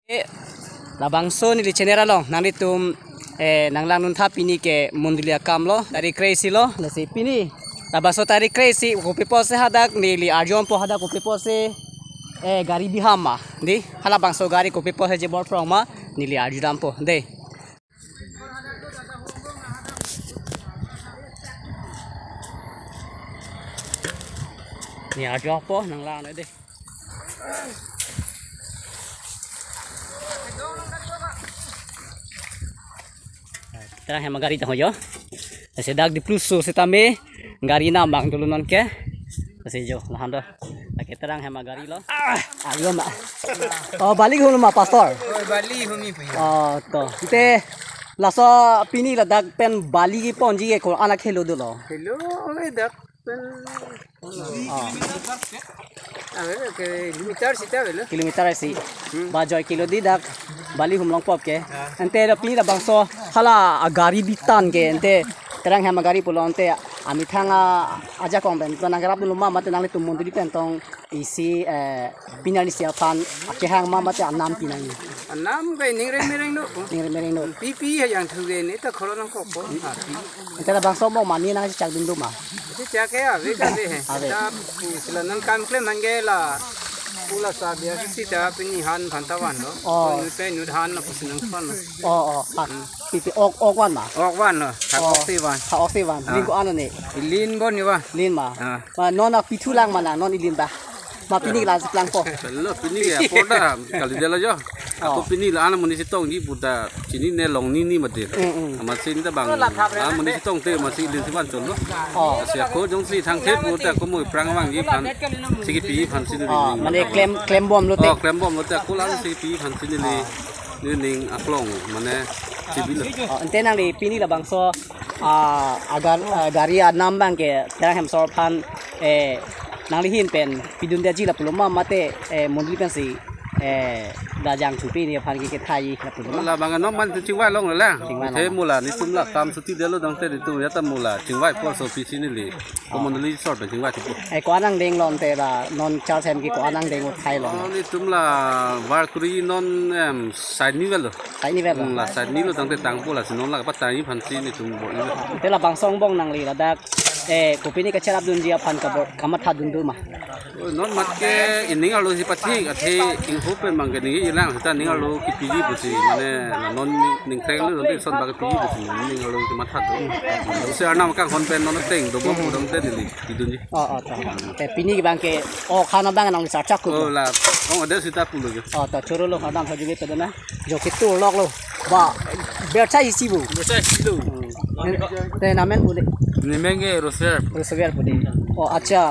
Labangso ni licenera lo nang ditum nang nun tha pini ke mundilia kam lo dari crazy lo lasi pini labangso dari crazy kopi pose hadak ni li arjon po hadak kopi pose gari bihama di hala bangso gari kopi pose je bor proma ni li arjudam po de ni arjo po nang lang de terang yang magari tahu yo, saya dah di plus so setame gari na bang dulu non ke, saya jo lahan do, lagi terang yang magari lo, ayo mak, oh balik hulu mak pastor, oh balik humi punya, oh toh, kita laso pini lah dak pen balik ki ponji ke kau anak hello dulu, hello, dak pen, kilometer sih, bajoy kilo di dak. Bali humlang pop ke ente da pini da bangso hala gari bitan ke ente terang hama gari pulo ente ami thanga aja kong ben to nangarap dulu ma mate nang tu munduri pentong isi pinani siapan ke hang ma mate anam pinani anam kai ningre mereng no pipi yang thuge ni ta kholo nang ko ente da bangso mo mani nang chak dun du ma chak ke ave ka ve ta silanan kam kle mangela pula sabia sita pini han pantawan no nu pe nu han na pusinang fan pipi ok wan ma ok wan no ta ok si wan lin ko ano ni lin bon ni wa lin ma non na pitulang mana non ilin ba ma pini la seplang po lo pini ya poda kali dela jo aku pini la ana munisi tong di buta sini ne long ni mate masih ni ta bang munisi tong te masih lin siwan chon lo sia ko jong si thang thet buta ko moi prang wang gi phan sigi pi phan sini ni mane claim bom lo te claim bom lo te ko la sigi pi phan sini ni ning aklong mane sibil ente nang di pini la bangso agar gari anam bang ke terang hem sor phan nang lihin pen pidun dia jila puluma mate mondli pen si dajang chupi ni phan ki ke thai la puluma la bang no man chingwai long la the mula ni tumla tam suti delo dang te tu ya ta mula chingwai por so pi sini li ko mondli sort pe chingwai tu ko anang deng lon te la non char sem ki ko anang deng thai lon ni tumla war kuri non side ni velo la side ni lo dang te tang pola sinon la pa tai phan sini tum bo ni te la bang song bong nang li la dak kopi ni ka charap dun dia phan ka bor kamat ha dun du ma non mat ke ining alo si pathi athe ing ho pe mang ke ni ilang ta ning alo ki piji busi mane non ning teng lo de son ba ke piji busi ning alo ki mat ha do se anam ka hon pen non teng do bo dong te ni ki dun ji te pini ki bang ke khana bang nang sa chak ku la ong ade sita pulo ge ta choro lo hadam ha juge te na jo ke tu lok lo ba ber chai si bu te namen bu ni menge roser bu de acha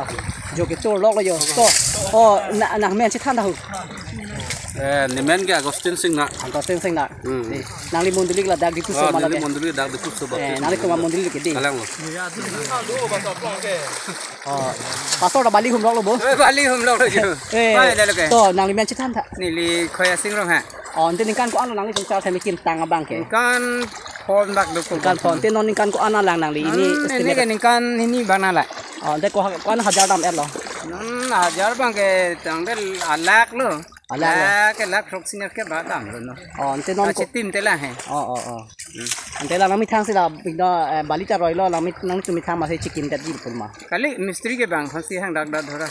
jo ke tu lok lo yo to na men chi than da hu ni men ke agostin sing na nang li monduli la dag di tu so mala ni monduli dag di tu so ba nang li ko monduli ke di kalang lo pastor da bali hum lok lo bo bali hum lok lo jo to nang li men chi than tha ni li khoya sing rong ha ante ning kan ko an nang li song char thami kim tang abang ke kan phone bak do ko kan phone te non ning kan ko an lang nang li ini estimate ni kan ini bana la ante ko an 1000 dam er lo 1000 bang ke tang del alak lo ke lak rok sing ke ba dam lo no ante non ko tim te la he ante la nami thang sila bigda bali ta roi lo nami nang tumi thang ma se chicken ta jil pulma kali mistri ke bang phasi hang dak dhora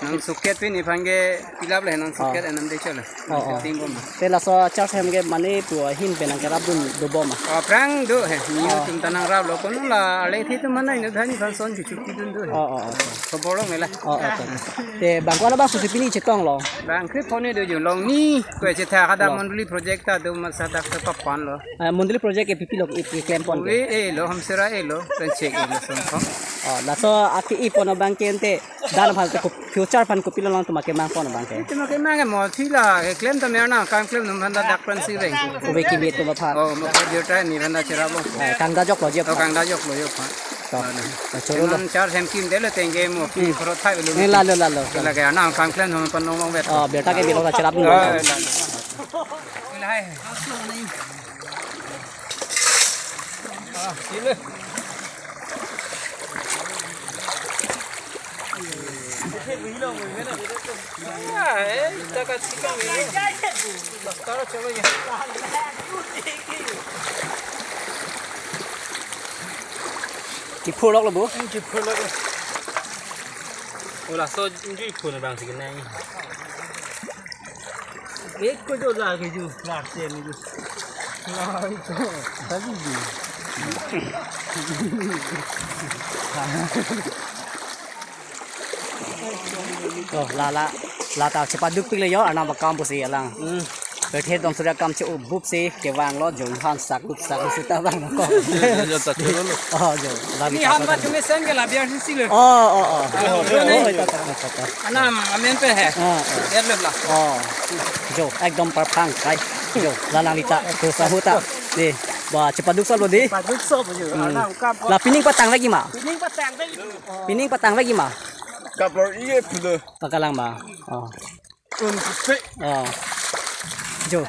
nang suket pin ipange pilap le nang suket enam de chole ting bom te la so char hem ge mane pu hin pe nang karab dun do bom prang do he ni tum tanang rab lo kon la le thi tu manai ne dhani fan son chu chu dun do ko borong ne la te bang ko la ba su pini chetong lo bang kre phone de jo long ni ko che tha kada mondli project ta do ma sa dak ta pan lo mondli project ke pipi lo e claim pon lo ham sera lo pen check lo son ko la so aki i pon bang ke ente dan phal te ko future fan ko pilo lang to make mang pon bang ke te make mang mo thila claim ta me na kan claim num handa dak pan si re ko be ki be to ba pha mo ko jo ta ni handa chera bo kang da jok lo je kang da jok lo yo pha choro lo char hem kim de le tenge mo pi khoro thai lo ni la lo la ga na kan claim num pan no mo bet beta ke bilo ka chera bu lai sile Chị phô lóc là bố. Chị phun lắm. Ủa là sao chị phun là bằng gì cái này? Biết có chỗ là cái gì? Là tiền cái gì? Là cái gì? Oh, la tao cepat duk pilih yo anak bakam pusi alang. Berarti dong sudah kam cu bup sih ke wang lo jong han sak suta bang ko. Oh jo. Ni hamba तुम्हें संग ला बियाह सी ले. Oh. Anam amen pe hai. Dia La. Oh. Jo, ekdom perpang kai. Jo, lanang lita tu sahuta. Ni, ba cepat duk solo di. Cepat duk so je. Anam kap. La pining patang lagi ma. Pining patang lagi. Pining patang lagi ma. Kapor iye pude. Pakalang ma. Oh. Pe. Oh. Jo.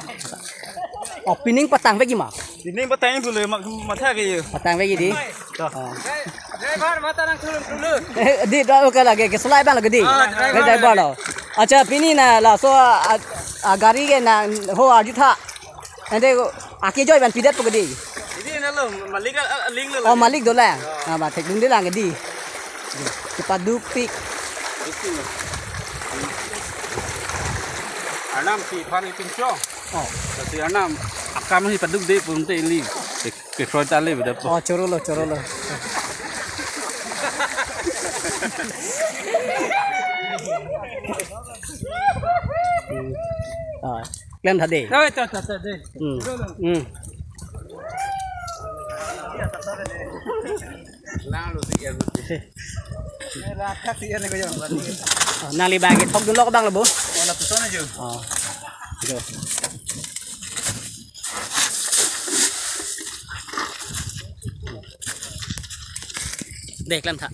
Oh, pining patang lagi ma. Pining patang pude mak tha ke. Patang lagi di. Oh. Driver mata nang dulu. Di driver ka lagi ke selai bang lagi di. Driver lo. Acha pini na la so gari ke na ho ajutha. Ande aki joy ban pidat pagdi. Ini na lo malik ling lo. Oh malik do lang. Na ba thek dung di lang di. Cepat dupik. Anam si pani pincho. Oh. Si anam akam si paduk de pun te li. Ke frontal le beda. Oh corolo. Klan thade. Rồi ta đi. Lang lu si ya. Ra khắc thì này cái gì? Nang li bagi thok dulu ka bang lebo. Wala puson aja. Oh. Jo. Dek lan tha.